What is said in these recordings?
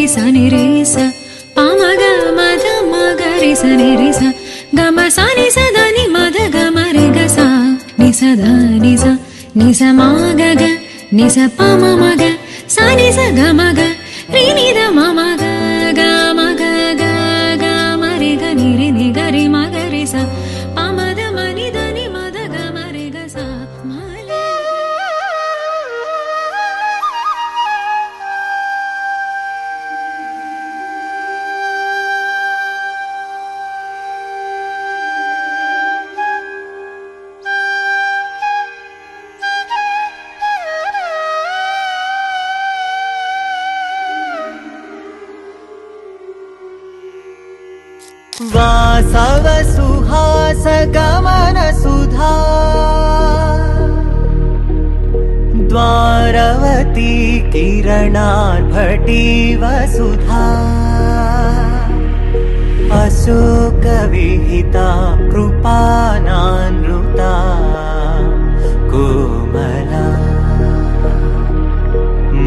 ri sa ni re sa pa ma ga ma da ma ga re sa ni re sa ga ma sa ni sa da ni ma da ga ma re ga sa ni sa da ni sa ma ga ga ni sa pa ma ma ga sa ni sa ga ma ga re ni da ma ma ga ga ma ga ga ga ma re ga ni ga re ma ga re sa pa ma da ma ni da ni ma da ga ma re ga sa ma le. वासव सुहास गमन सुधा द्वारवती किरणार्भटी वसुधा अशोक विहिता कृपानानृता कोमला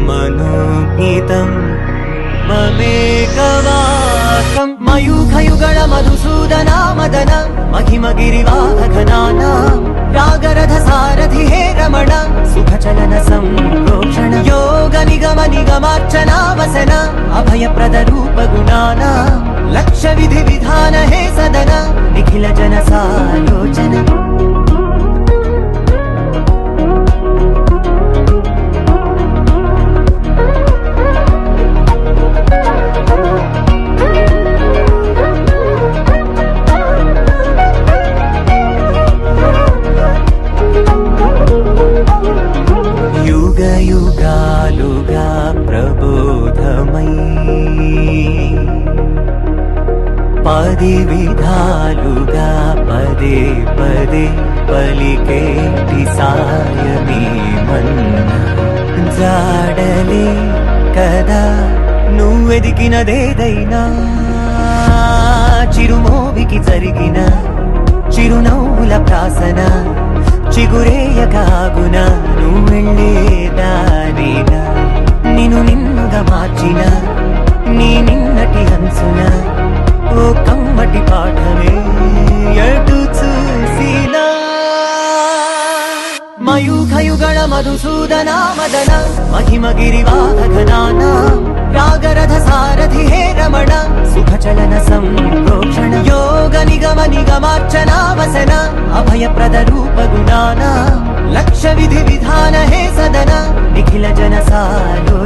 मनोगीतं ममेकवाकं मयूखयुगळ मधुसूदना मदन महिमगिरिवाहघनाना रागरथ सारथि हे रमण सुखचलन संप्रोक्षण योग निगम निगमार्चना वसन अभयप्रद रूप गुणाना लक्ष्य विधि विधान हे सदन निखिल जन सालोचन युगालुगा प्रबोधमयी पदि विधालुगा पदे पदे पलिकेटि सायमी मन्न जाडले कदा నువ్వెదికినదేదైనా చిరుమోవికి జరిగిన చిరునవ్వుల ప్రాసన చిగురేయగాగున నువ్వెళ్ళేదానేనా నిన్ను నిన్నుగా మార్చిన నీ నిన్నటి హంసున ఓ కమ్మటి పాఠమే ఎటు చూసినా మయూఖయుగళ మధుసూదనా మదన महिमगिरिवाहघनाना रागरथ सारथि हे रमण सुखचलन संप्रोक्षण योग निगम निगमार्चना वसन अभयप्रद रूप गुणाना लक्ष्य विधि विधान हे सदन निखिल जन सालो